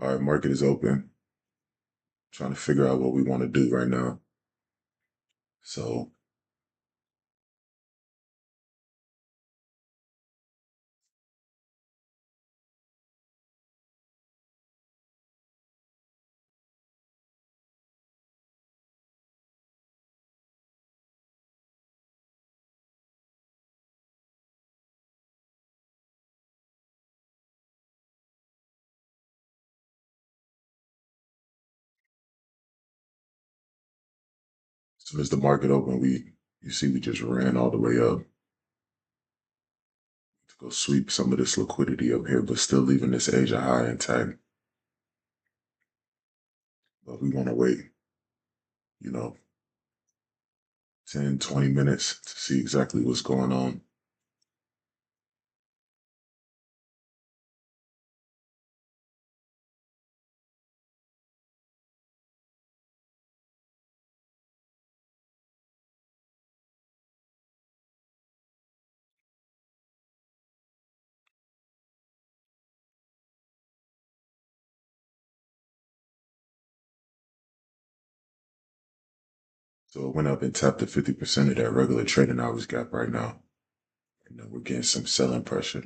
All right, market is open. Trying to figure out what we want to do right now. So, as soon as the market open, you see we just ran all the way up to go sweep some of this liquidity up here, but still leaving this Asia high intact. But we want to wait, you know, 10, 20 minutes to see exactly what's going on. So it went up and tapped to 50% of that regular trading hours gap right now. And then we're getting some selling pressure.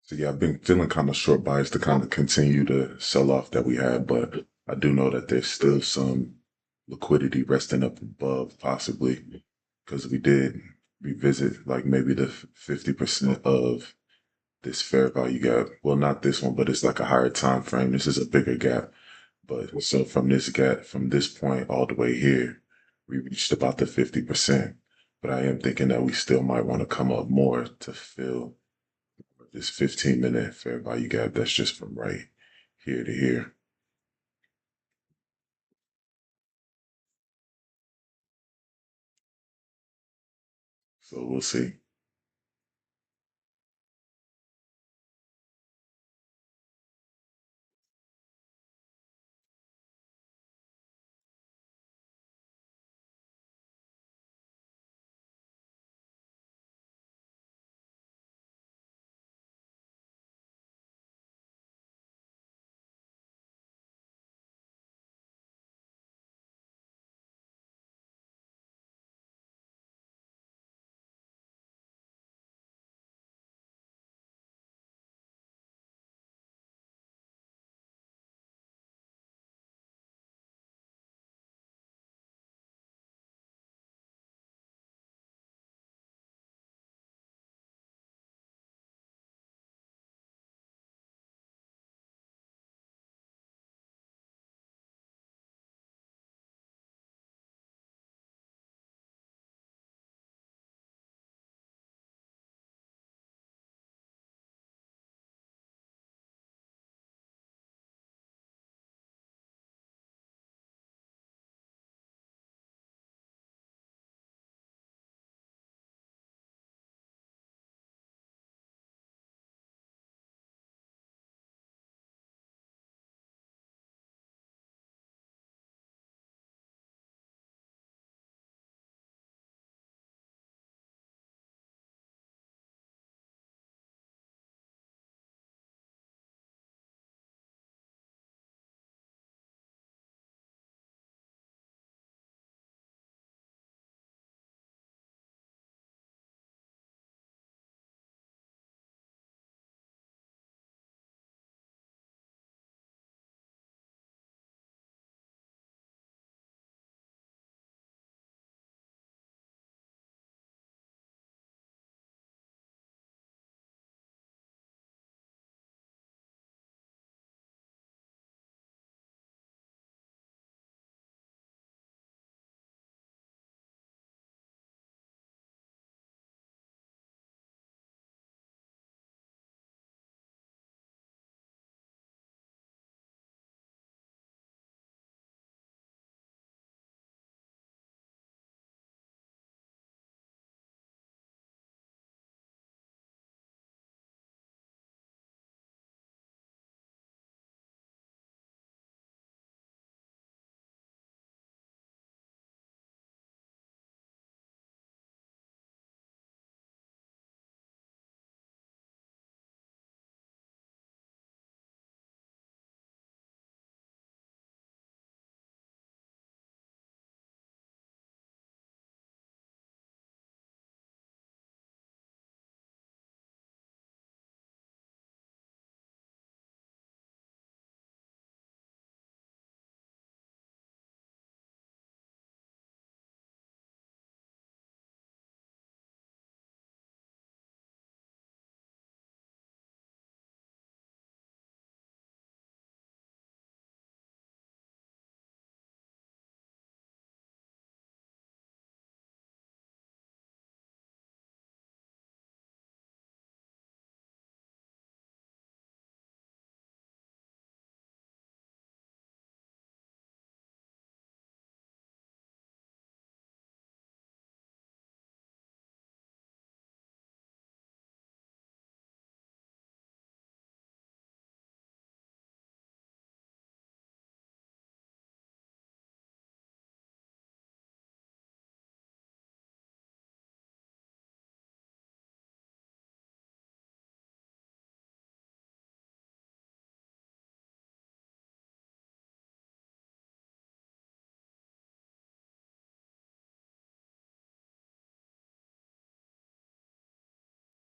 So yeah, I've been feeling kind of short biased to kind of continue the sell off that we had, but I do know that there's still some liquidity resting up above, possibly because we did revisit like maybe the 50% of this fair value gap. Well, not this one, but it's like a higher time frame. This is a bigger gap. But so from this gap, from this point all the way here, we reached about the 50%. But I am thinking that we still might want to come up more to fill this 15-minute fair value gap that's just from right here to here. So we'll see.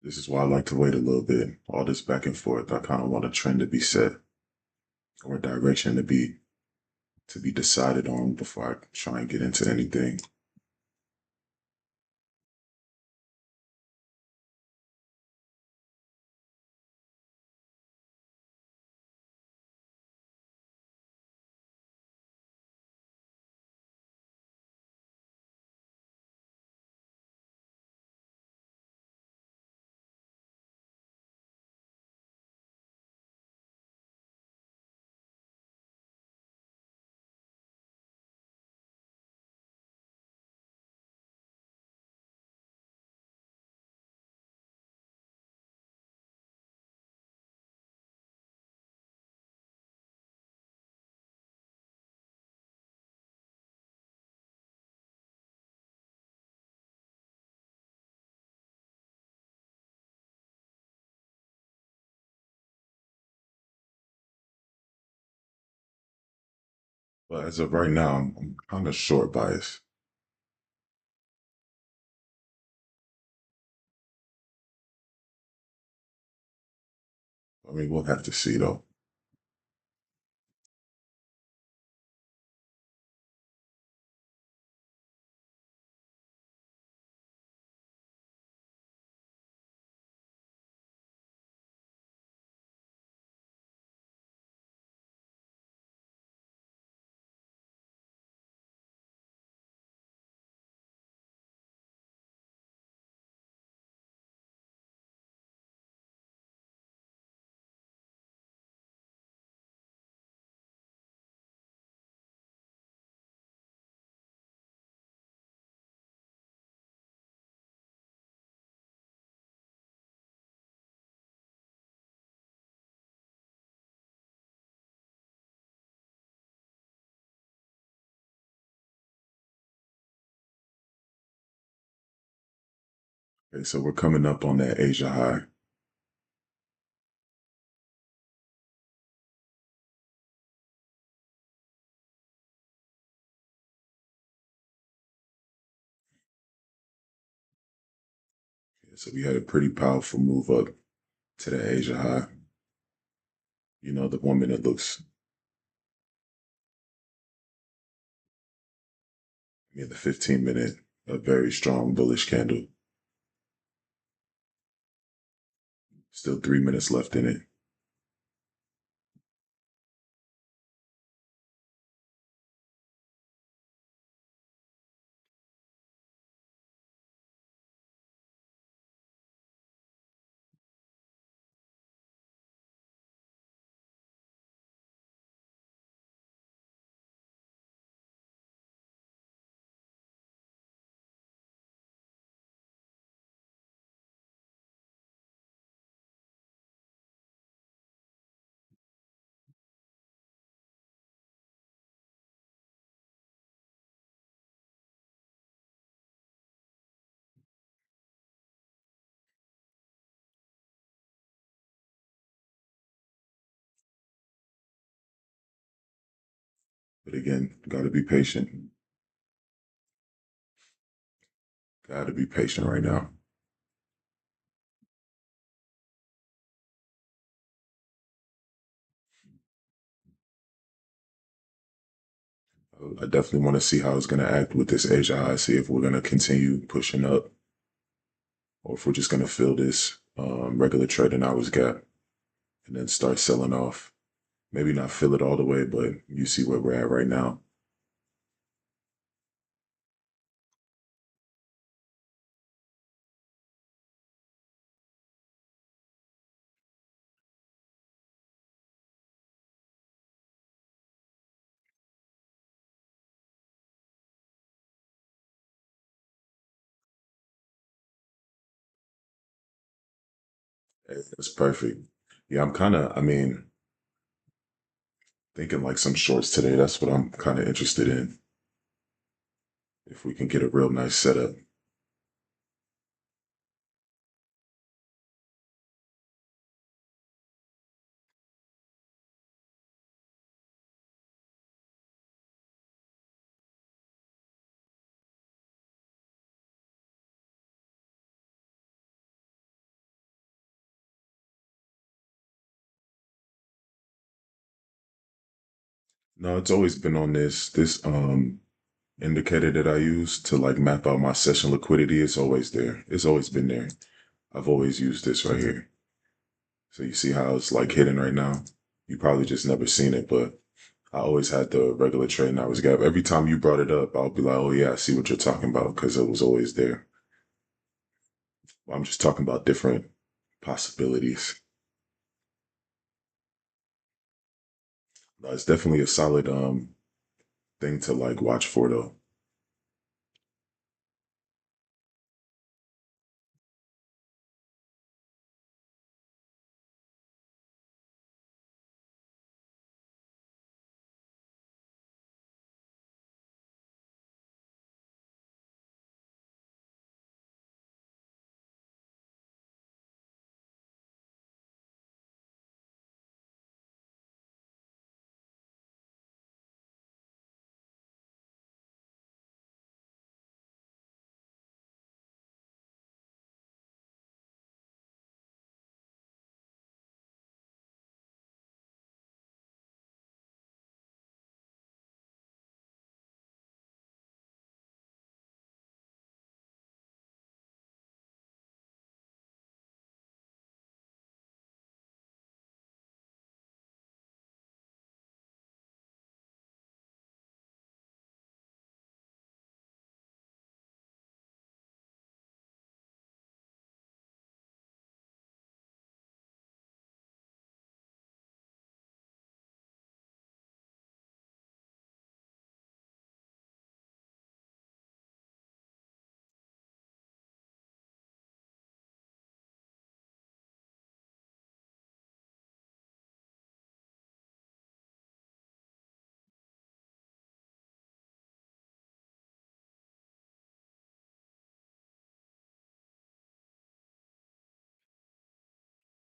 This is why I like to wait a little bit. All this back and forth, I kind of want a trend to be set or a direction to be decided on before I try and get into anything. But as of right now, I'm kind of short bias. I mean, we'll have to see though. Okay, so we're coming up on that Asia high. Yeah, so we had a pretty powerful move up to the Asia high. You know, the woman that looks, yeah, the 15-minute, a very strong bullish candle. Still 3 minutes left in it. But again, got to be patient. Got to be patient right now. I definitely want to see how it's going to act with this Asia high, see if we're going to continue pushing up or if we're just going to fill this regular trading hours gap and then start selling off. Maybe not fill it all the way, but you see where we're at right now. It's perfect. Yeah, I'm kind of, I mean, thinking like some shorts today. That's what I'm kind of interested in. If we can get a real nice setup. No, it's always been on this indicator that I use to like map out my session liquidity. It's always there. It's always been there. I've always used this right here. So you see how it's like hidden right now? You probably just never seen it, but I always had the regular trading hours gap. Every time you brought it up, I'll be like, oh yeah, I see what you're talking about because it was always there. I'm just talking about different possibilities. No, it's definitely a solid thing to like watch for though.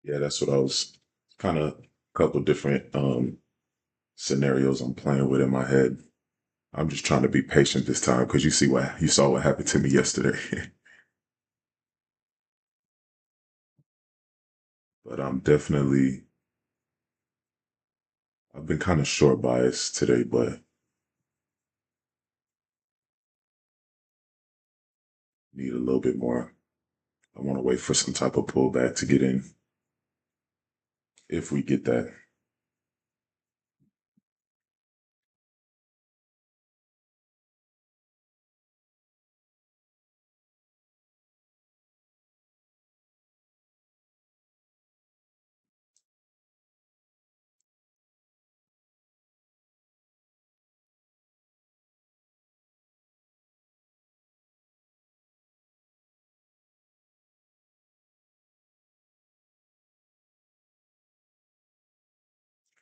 Yeah, that's what I was kind of a couple different scenarios I'm playing with in my head. I'm just trying to be patient this time because you saw what happened to me yesterday. But I'm definitely I've been kind of short biased today, but need a little bit more. I want to wait for some type of pullback to get in if we get that.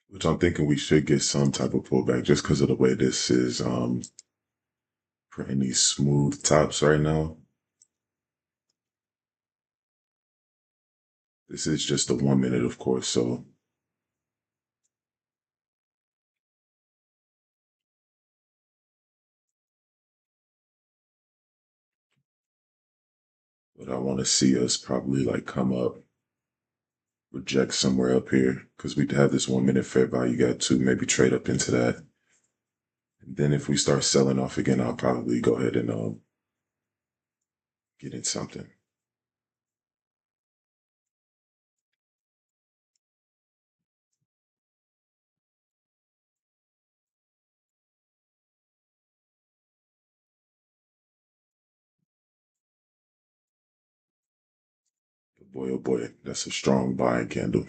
Which I'm thinking we should get some type of pullback just because of the way this is printing these smooth tops right now. This is just the 1 minute, of course, so but I want to see us probably like come up, reject somewhere up here because we have this 1 minute fair value gap to maybe trade up into that. And then if we start selling off again, I'll probably go ahead and get in something. But boy, oh boy, that's a strong buying candle.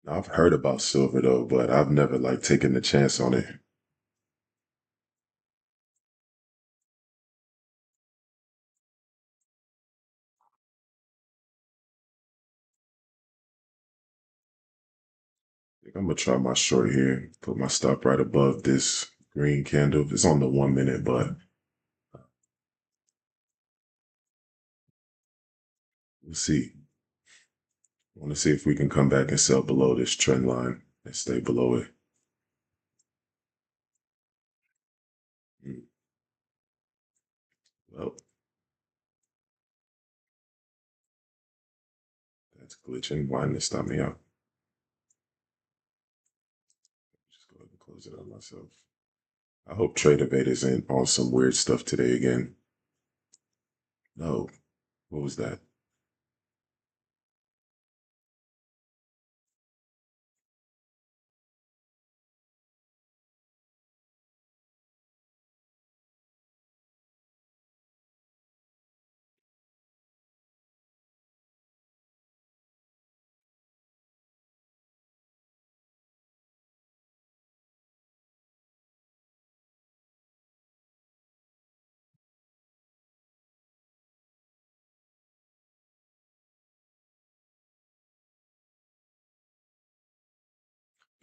I've heard about silver though, but I've never like taken the chance on it. I'm gonna try my short here. Put my stop right above this green candle. It's on the 1 minute, but we'll see. I want to see if we can come back and sell below this trend line and stay below it. Mm, Well, that's glitching. Why didn't it stop me out? Just go ahead and close it on myself. I hope Trader Bait isn't on some weird stuff today again. No, what was that?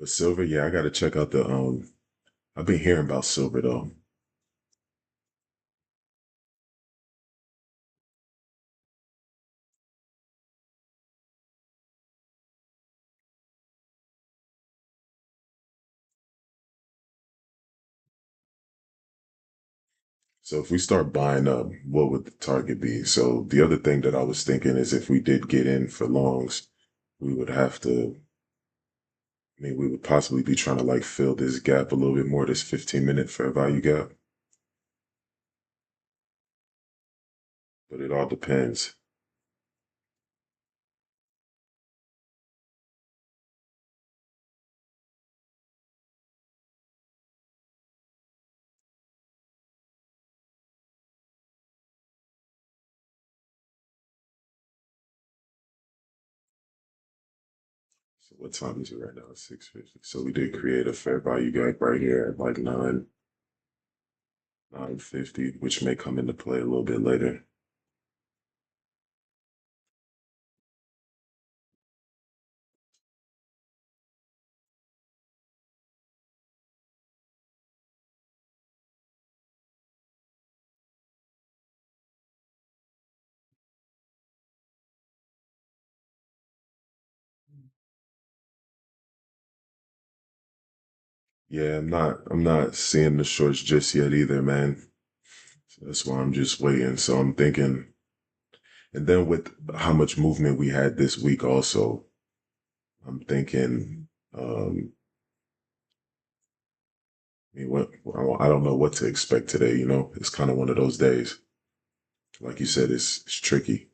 But silver, yeah, I gotta check out the I've been hearing about silver though. So if we start buying up, what would the target be? So the other thing that I was thinking is if we did get in for longs, we would have to, I mean, we would possibly be trying to like fill this gap a little bit more, this 15-minute fair value gap, but it all depends. So what time is it right now? It's 6:50. So we did create a fair value gap right here at like 950, which may come into play a little bit later. Yeah, I'm not seeing the shorts just yet either, man. So that's why I'm just waiting. So I'm thinking, and then with how much movement we had this week also, I'm thinking, I mean, what I don't know what to expect today, you know? It's kind of one of those days. Like you said, it's tricky.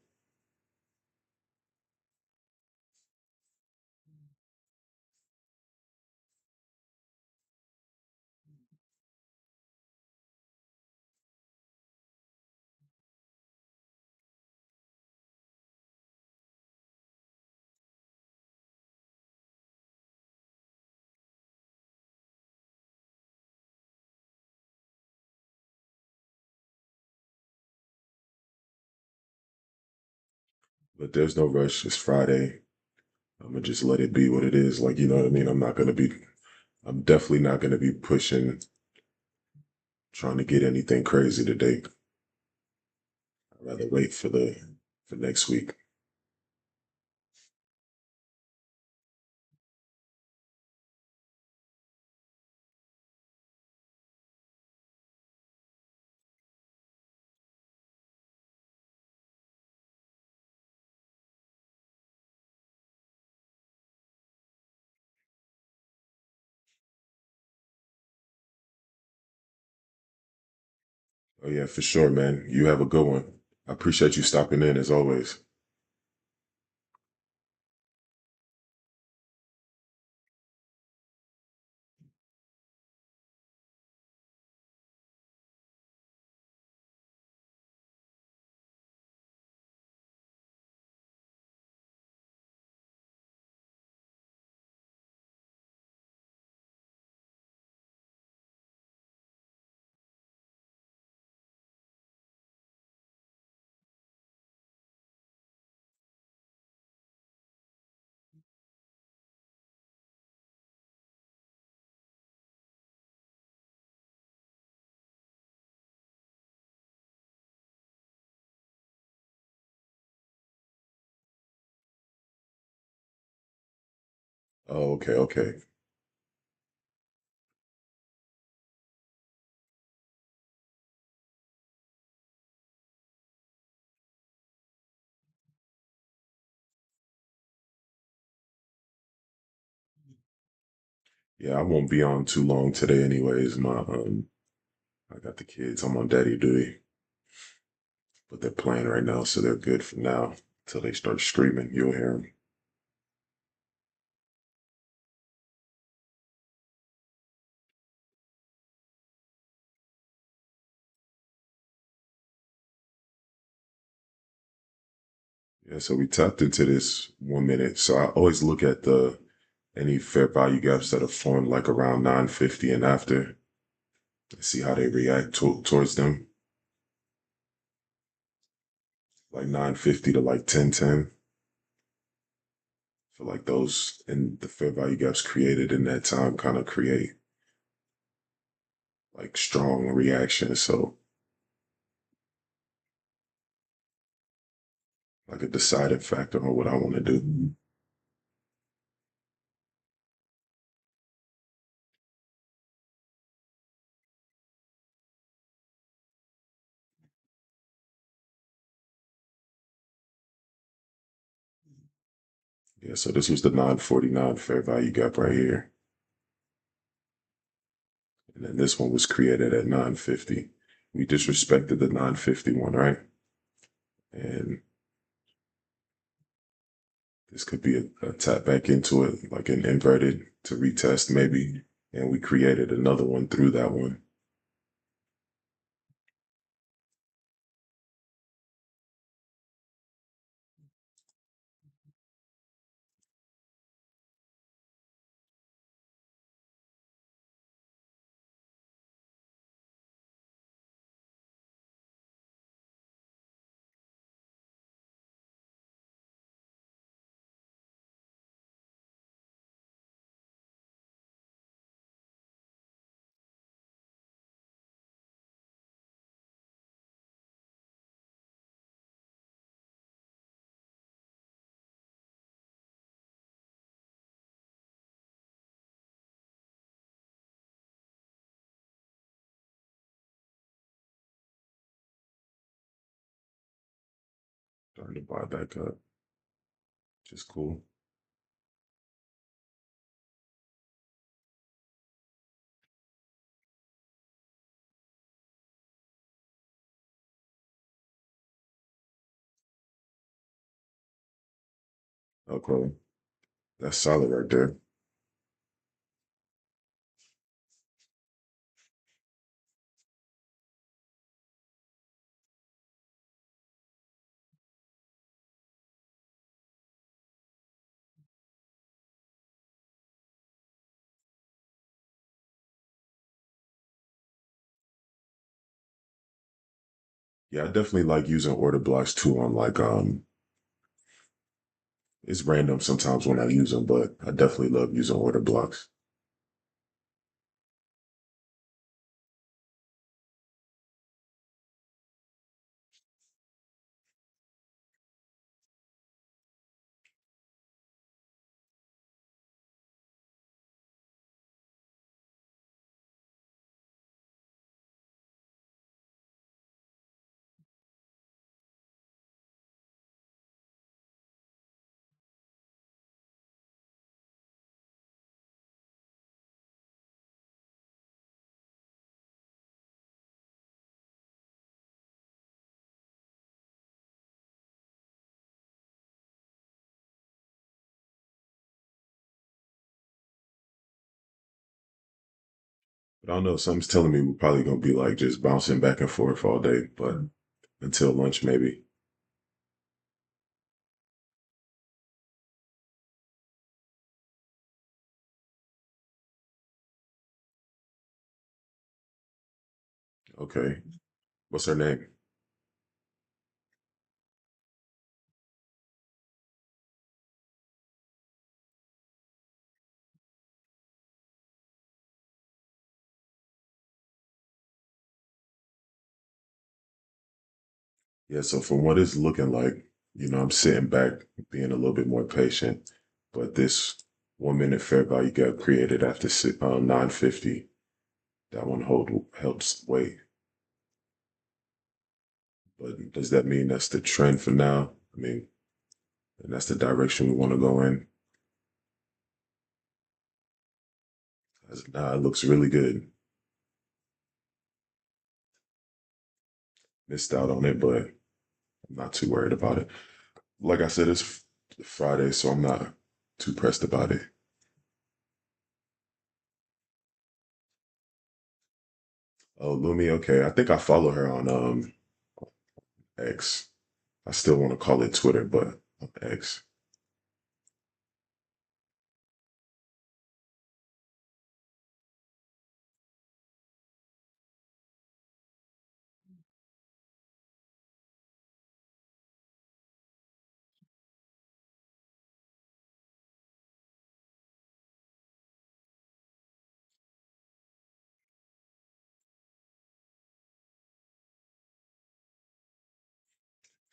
But there's no rush. It's Friday. I'm gonna just let it be what it is. Like, you know what I mean? I'm definitely not gonna be pushing, trying to get anything crazy today. I'd rather wait for next week. Oh yeah, for sure, man. You have a good one. I appreciate you stopping in as always. Oh, okay, okay. Yeah, I won't be on too long today anyways. I got the kids. I'm on daddy duty, but they're playing right now, so they're good for now. Until they start screaming, you'll hear them. Yeah, so we tapped into this 1 minute. So I always look at the any fair value gaps that are formed like around 950 and after, and see how they react towards them. Like 950 to like 1010. Feel like those and the fair value gaps created in that time kind of create like strong reactions. So like a deciding factor on what I want to do. Yeah, so this was the 949 fair value gap right here. And then this one was created at 950. We disrespected the 951, right? And this could be a tap back into it, like an inverted to retest maybe. And we created another one through that one. Starting to buy back up, which is cool. Okay. That's solid right there. Yeah, I definitely like using order blocks too on like it's random sometimes when I use them, but I definitely love using order blocks. But I don't know, something's telling me we're probably gonna be like just bouncing back and forth all day, but until lunch maybe. Okay. What's her name? Yeah, so from what it's looking like, I'm sitting back, being a little bit more patient, but this 1 minute fair value gap created after 950. That one helps wait. But does that mean that's the trend for now? I mean, and that's the direction we want to go in. Nah, it looks really good. Missed out on it, but I'm not too worried about it. Like I said, it's Friday, so I'm not too pressed about it. Oh, Lumi, okay. I think I follow her on X. I still want to call it Twitter, but X.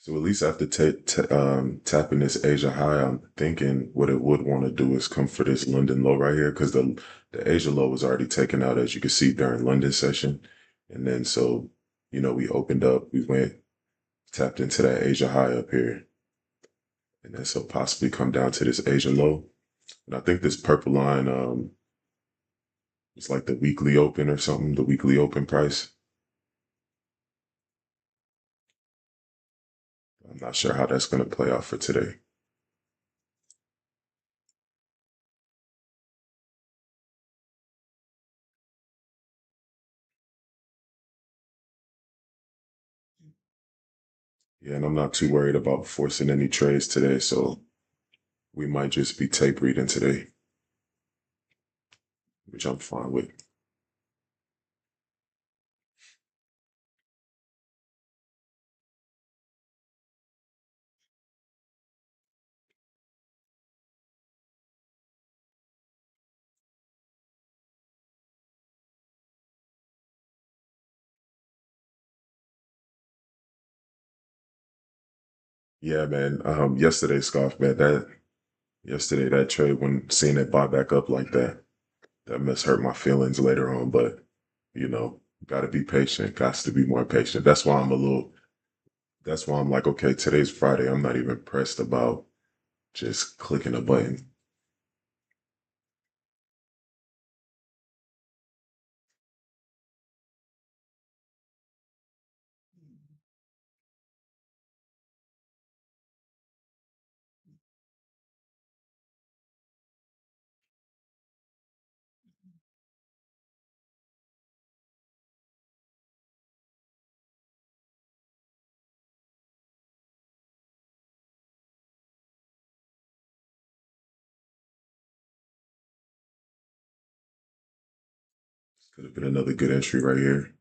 So at least after tapping this Asia high, I'm thinking what it would want to do is come for this London low right here because the Asia low was already taken out as you can see during London session, and then so we opened up, we went tapped into that Asia high up here, and then so possibly come down to this Asia low. And I think this purple line is like the weekly open or something, the weekly open price. I'm not sure how that's going to play out for today. Yeah, and I'm not too worried about forcing any trades today, so we might just be tape reading today, which I'm fine with. Yeah, man. Yesterday, Scoff, man, that trade when seeing it buy back up like that, that must hurt my feelings later on. But got to be patient. Got to be more patient. That's why I'm a little. That's why I'm like, okay, today's Friday. I'm not even pressed about just clicking a button. Could have been another good entry right here.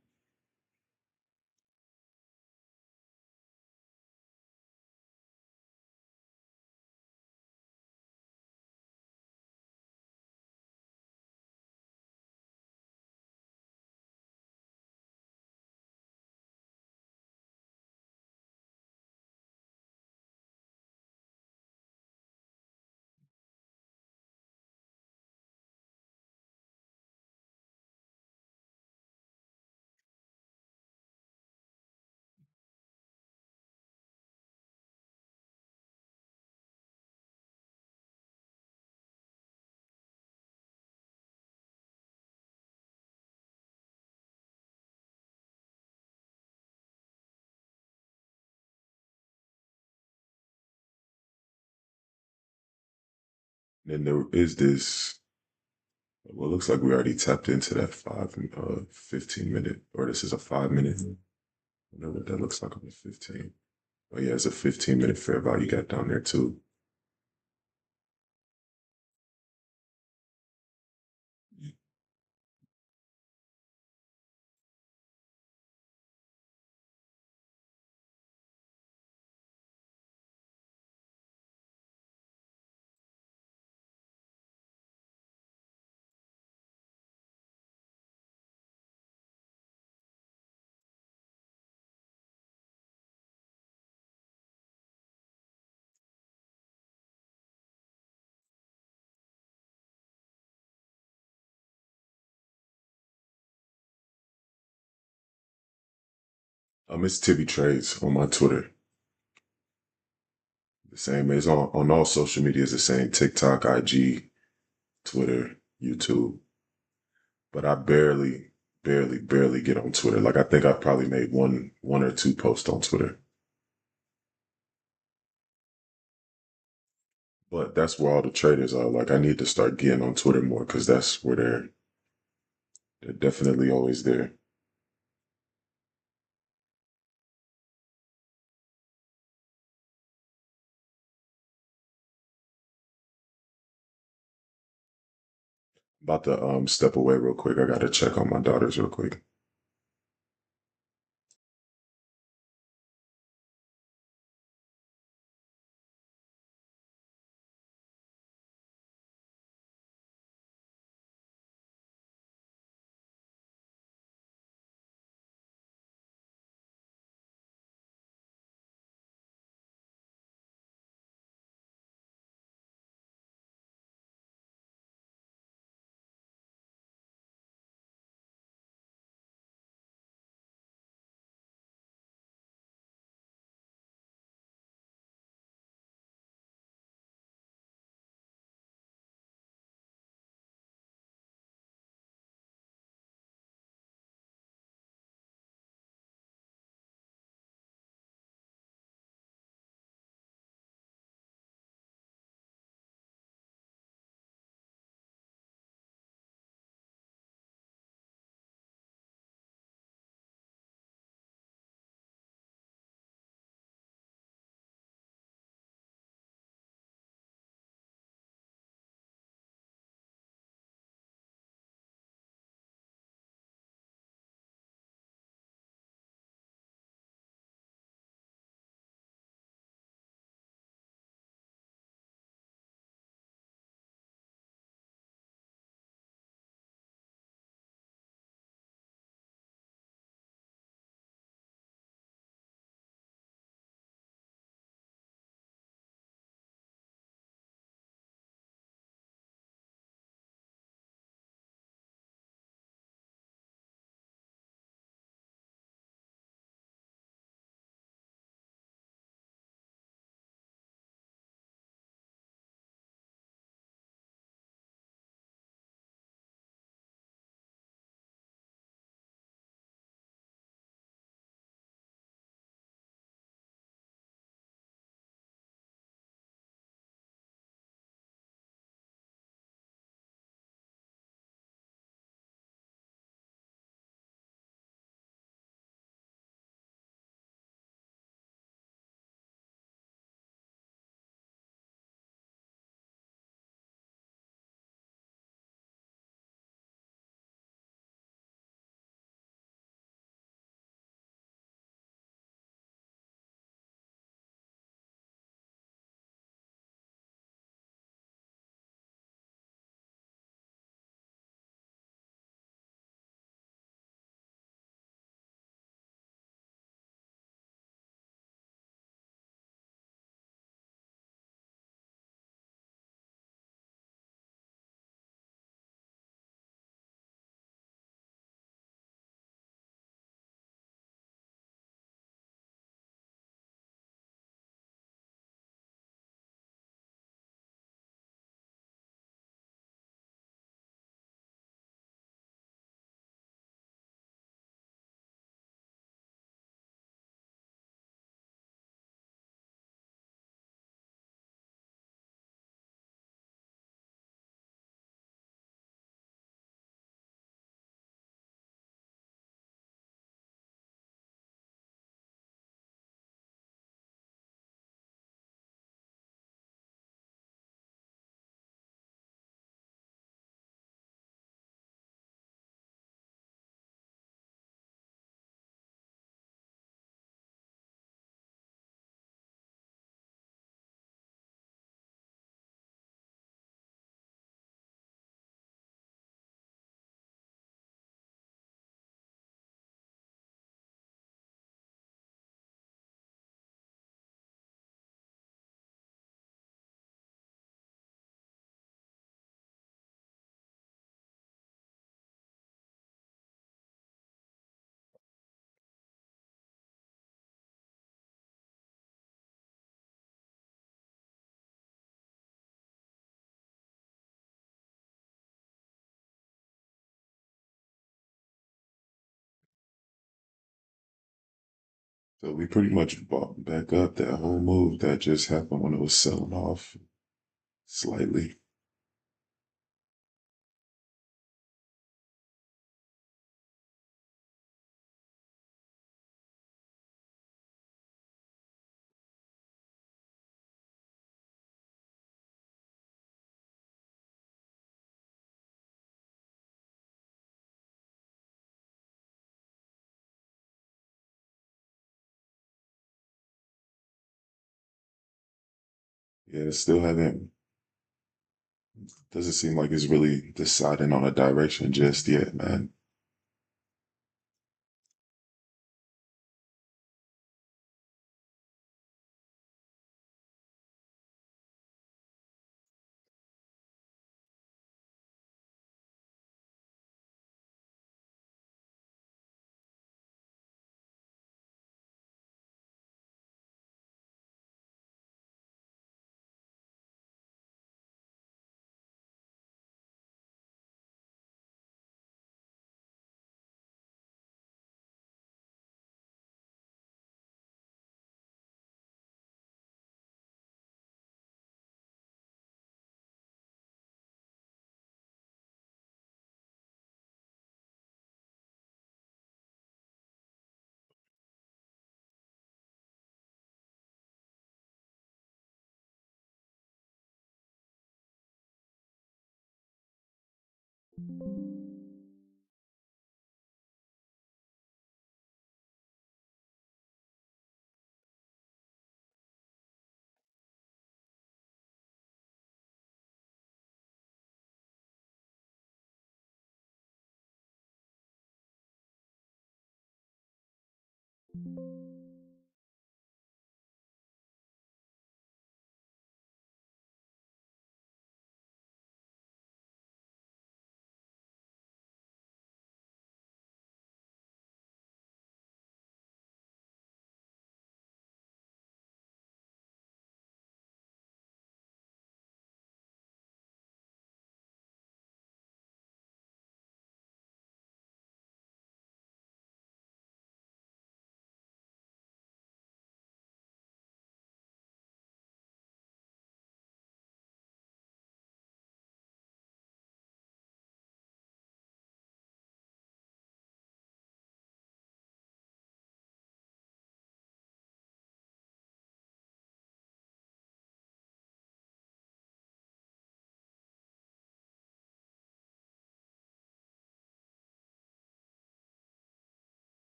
Then there is this. Well, it looks like we already tapped into that 15 minute, or this is a 5 minute. I know what that looks like on the 15. Oh yeah, it's a 15-minute fair value got down there too. It's Tibby Trades on my Twitter. The same as on all social media is the same: TikTok, IG, Twitter, YouTube. But I barely get on Twitter. Like I think I've probably made one or two posts on Twitter. But that's where all the traders are. Like I need to start getting on Twitter more because that's where they're definitely always there. About to step away real quick. I gotta check on my daughters real quick. So we pretty much bought back up that whole move that just happened when it was selling off slightly. Yeah, it still haven't, doesn't seem like it's really deciding on a direction just yet, man.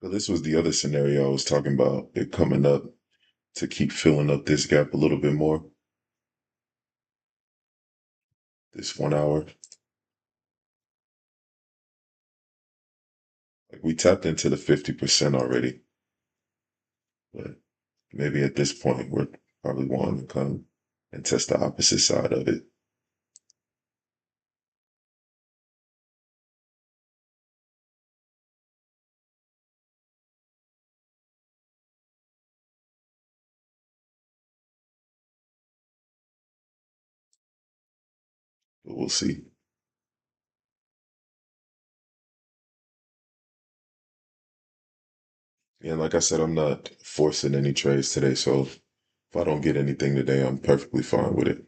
But this was the other scenario I was talking about, it coming up to keep filling up this gap a little bit more, this 1 hour. Like we tapped into the 50% already, but maybe at this point we're probably wanting to come and test the opposite side of it. But we'll see. And like I said, I'm not forcing any trades today, so if I don't get anything today, I'm perfectly fine with it.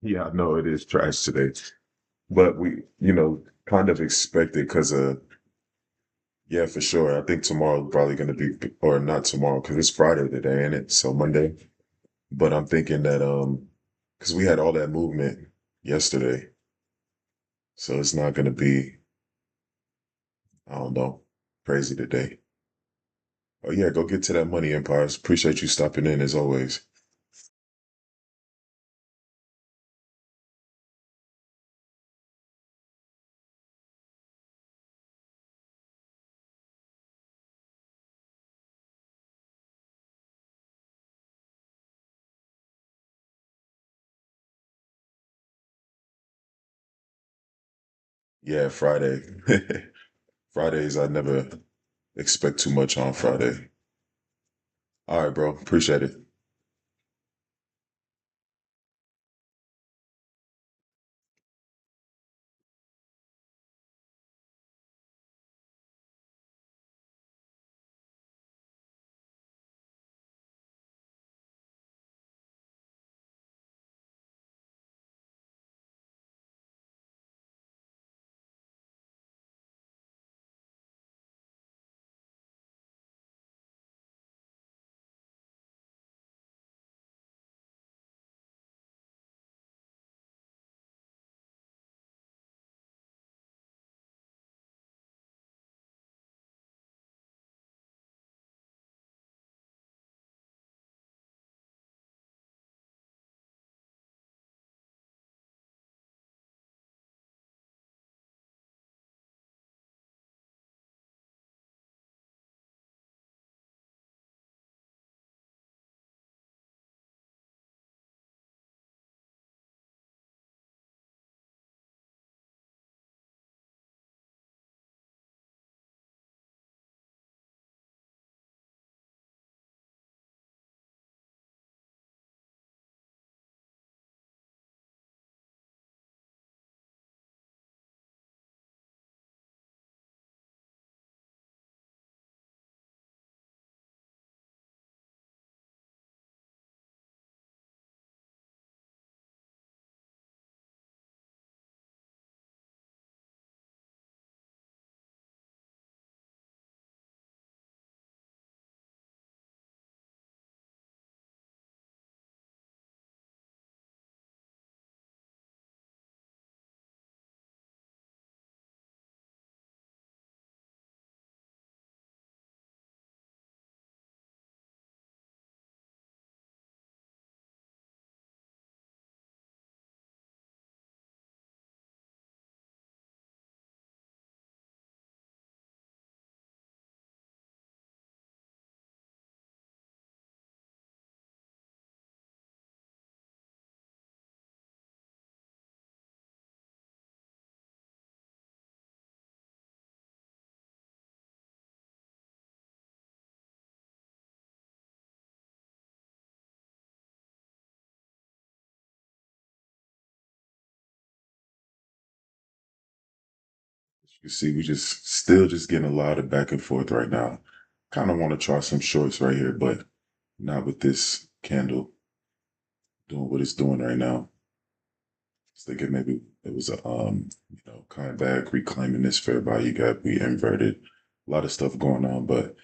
Yeah, I know it is trash today, but we kind of expect it because yeah, for sure. I think tomorrow's probably going to be, or not tomorrow, because it's Friday today, ain't it? So Monday. But I'm thinking that because we had all that movement yesterday, so it's not going to be, I don't know, crazy today. Oh yeah, go get to that money, Empires. Appreciate you stopping in as always. Yeah, Friday. Fridays, I never expect too much on Friday. All right, bro. Appreciate it. As you can see, we just still just getting a lot of back and forth right now. Kind of want to try some shorts right here, but not with this candle doing what it's doing right now. I was thinking maybe it was a coming back, reclaiming this fair value gap. We inverted a lot of stuff going on, but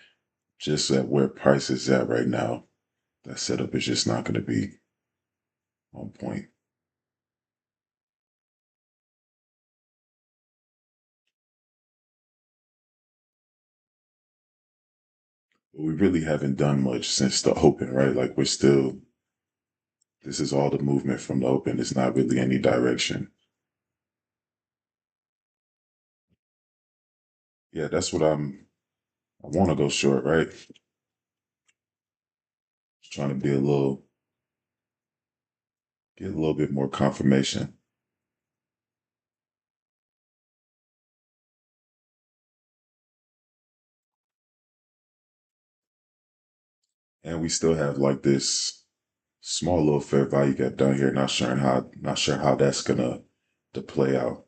just at where price is at right now, that setup is just not going to be on point. But we really haven't done much since the open, right? Like we're still, this is all the movement from the open. It's not really any direction. Yeah, that's what I want to go short, right? Just trying to be get a little bit more confirmation. And we still have like this small little fair value gap down here. Not sure how that's gonna to play out.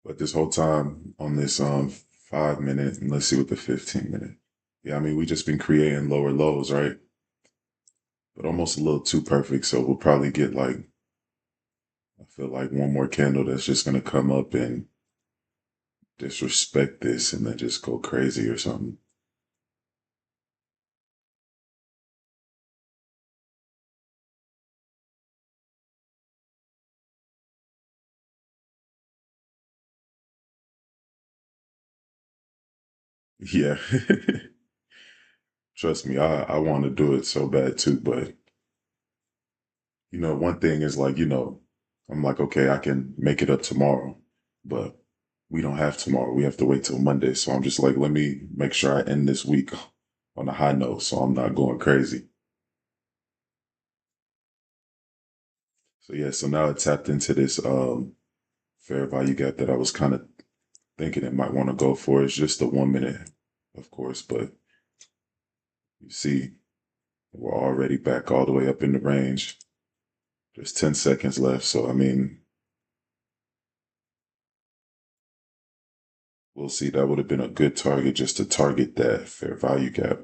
But this whole time on this 5 minute, and let's see what the 15 minute. Yeah, I mean we just been creating lower lows, right? But almost a little too perfect. So we'll probably get like I feel like one more candle that's just gonna come up and disrespect this and then just go crazy or something. Yeah. Trust me, I want to do it so bad too, but one thing is like, I'm like, okay, I can make it up tomorrow, but we don't have tomorrow. We have to wait till Monday. So I'm just like, let me make sure I end this week on a high note so I'm not going crazy. So yeah, so now I tapped into this fair value gap that I was kind of thinking it might want to go for. It's just the 1 minute, of course, but you see, we're already back all the way up in the range. There's 10 seconds left. So, I mean, we'll see. That would have been a good target just to target that fair value gap.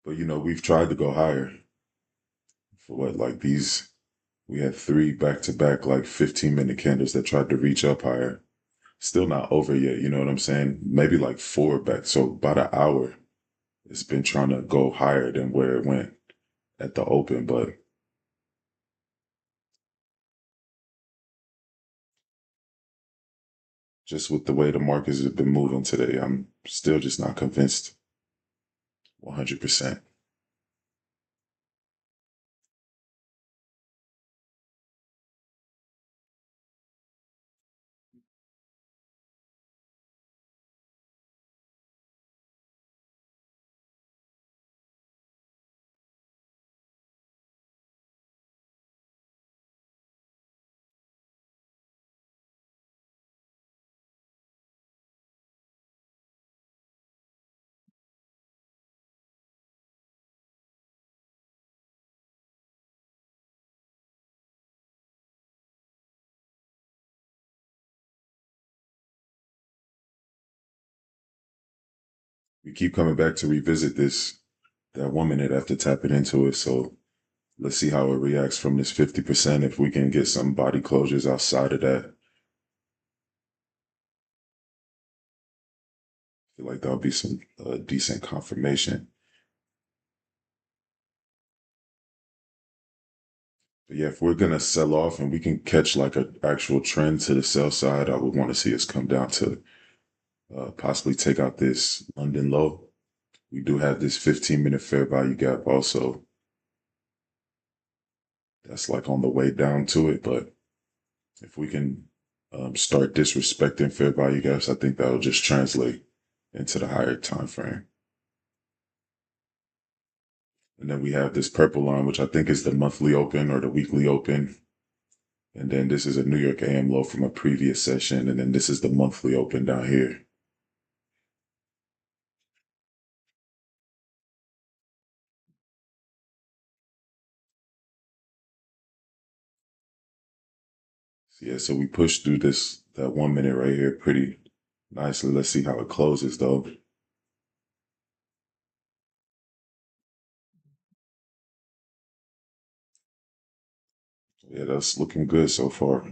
But, we've tried to go higher for what, like we had three back to back, like 15-minute candles that tried to reach up higher. Still not over yet. You know what I'm saying? Maybe like four back. So, about an hour, it's been trying to go higher than where it went at the open. But just with the way the markets have been moving today, I'm still just not convinced 100%. We keep coming back to revisit that 1 minute after tapping into it. So let's see how it reacts from this 50%. If we can get some body closures outside of that, I feel like that'll be some decent confirmation. But yeah, if we're gonna sell off and we can catch like an actual trend to the sell side, I would want to see us come down to possibly take out this London low. We do have this 15-minute fair value gap also. That's like on the way down to it. But if we can start disrespecting fair value gaps, I think that'll just translate into the higher time frame. And then we have this purple line, which I think is the monthly open or the weekly open. And then this is a New York AM low from a previous session. And then this is the monthly open down here. So yeah, so we pushed through that 1 minute right here pretty nicely. Let's see how it closes though. Yeah, that's looking good so far.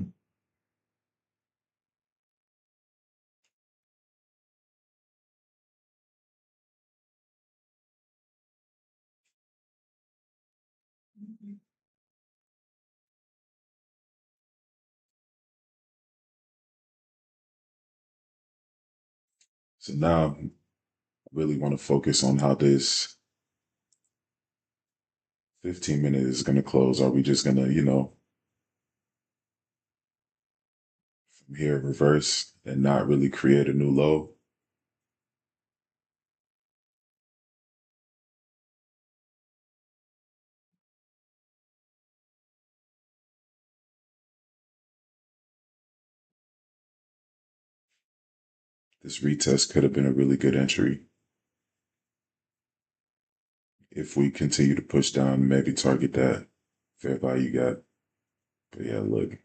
So now I really want to focus on how this 15 minute is going to close. Are we just going to, from here reverse and not really create a new low? This retest could have been a really good entry if we continue to push down, maybe target that fair value gap. But yeah, look.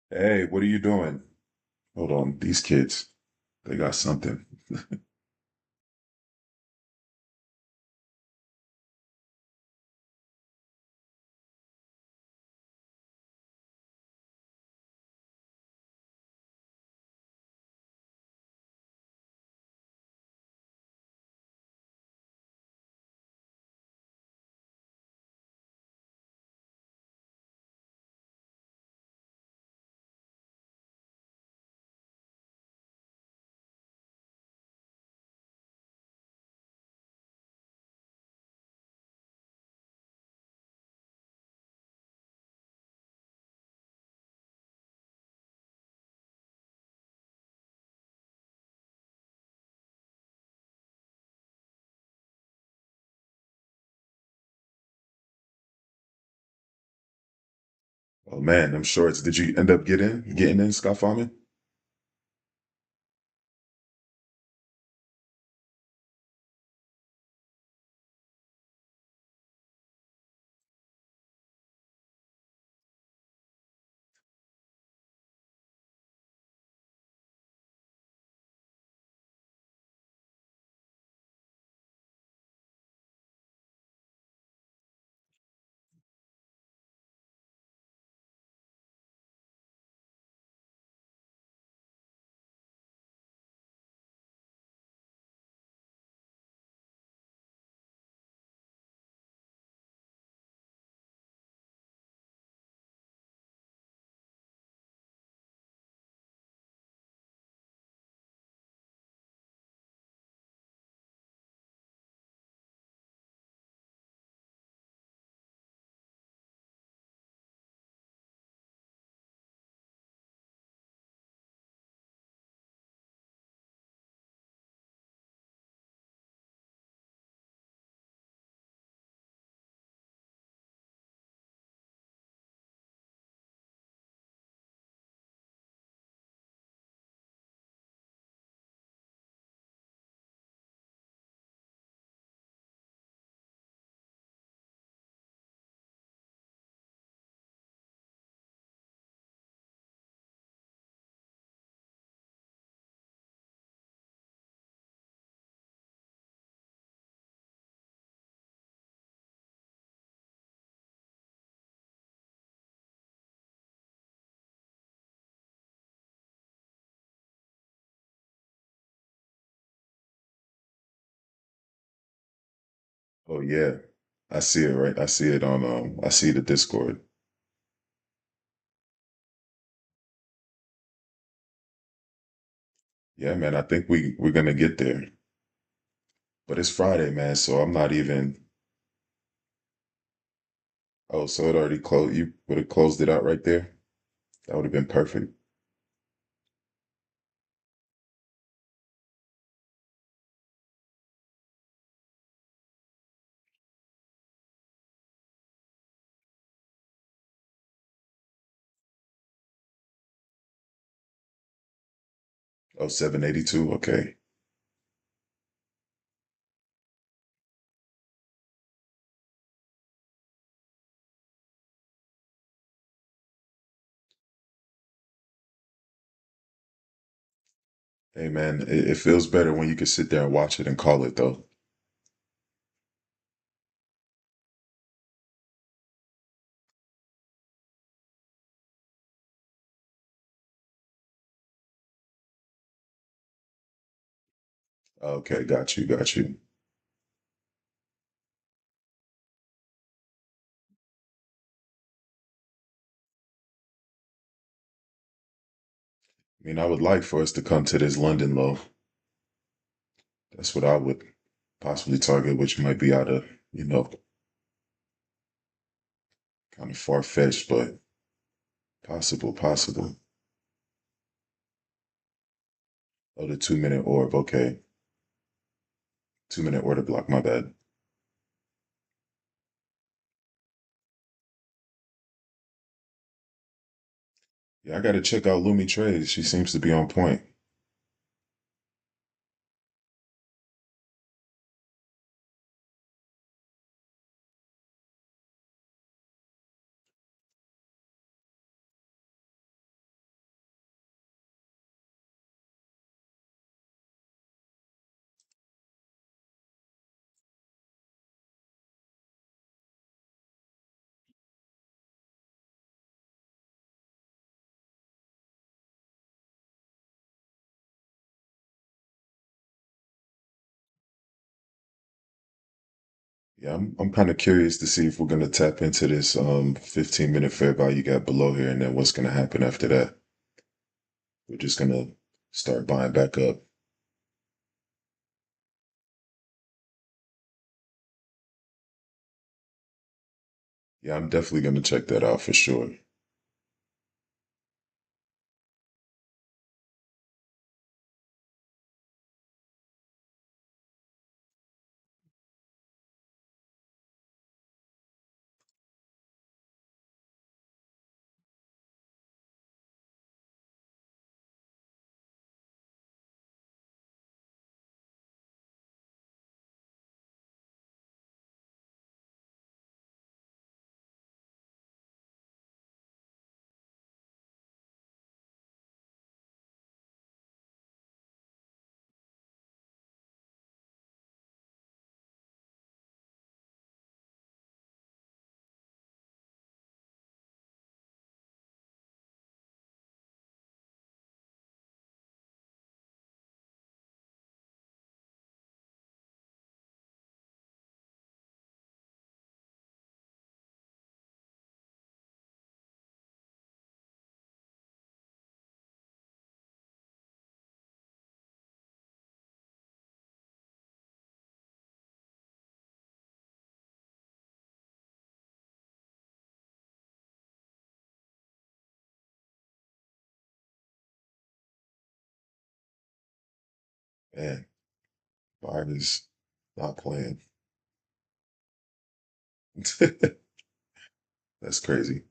Hey, what are you doing? Hold on, these kids, they got something. Oh man, them shorts. Did you end up getting in Scott Farming? Oh yeah, I see it. Right, I see it on. I see the Discord. Yeah, man. I think we're gonna get there. But it's Friday, man. So I'm not even. Oh, so it already closed. You would have closed it out right there. That would have been perfect. Oh, 782. Okay. Hey, man. It feels better when you can sit there and watch it and call it, though. Okay, got you. Got you. I mean, I would like for us to come to this London low. That's what I would possibly target, which might be out of, you know, kind of far fetched, but possible, possible. Oh, the 2 minute orb. Okay. 2 minute order block. My bad. Yeah, I got to check out Lumi Trades. She seems to be on point. Yeah, I'm kind of curious to see if we're gonna tap into this 15-minute fair value gap below here, and then what's gonna happen after that. We're just gonna start buying back up. Yeah, I'm definitely gonna check that out for sure. Man, Biden is not playing. That's crazy.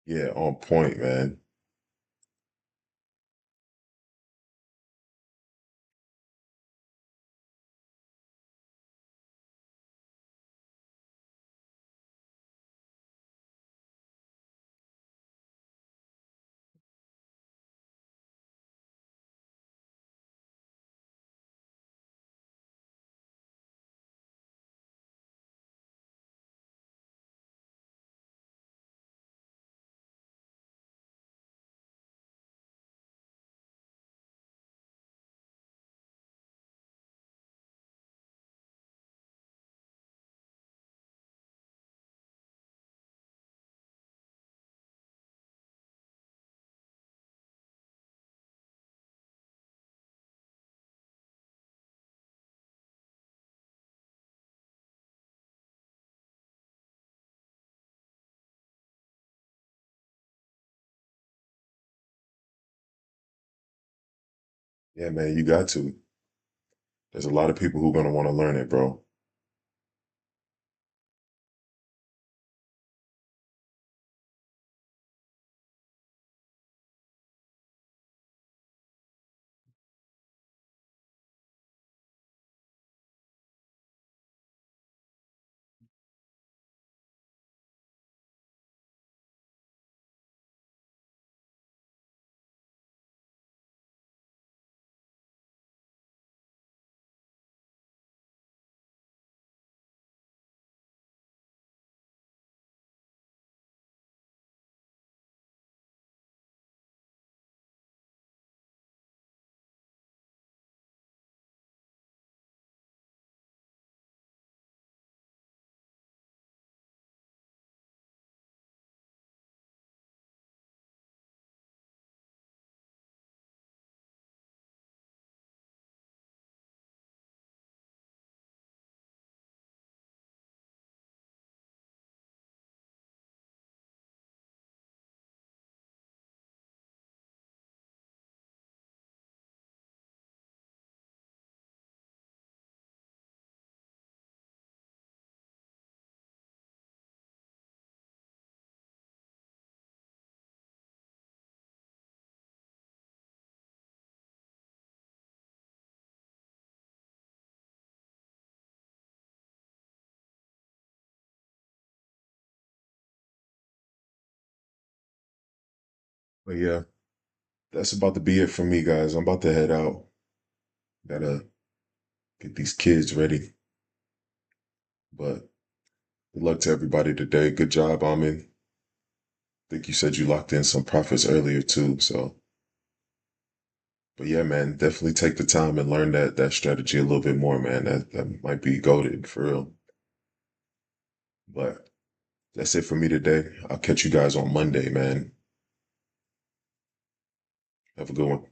Yeah, on point, man. Yeah, man, you got to. There's a lot of people who are gonna want to learn it, bro. But yeah, that's about to be it for me, guys. I'm about to head out. Gotta get these kids ready. But good luck to everybody today. Good job, Amin. I think you said you locked in some profits earlier too. So, but yeah, man, definitely take the time and learn that strategy a little bit more, man. That might be goaded for real. But that's it for me today. I'll catch you guys on Monday, man. Have a good one.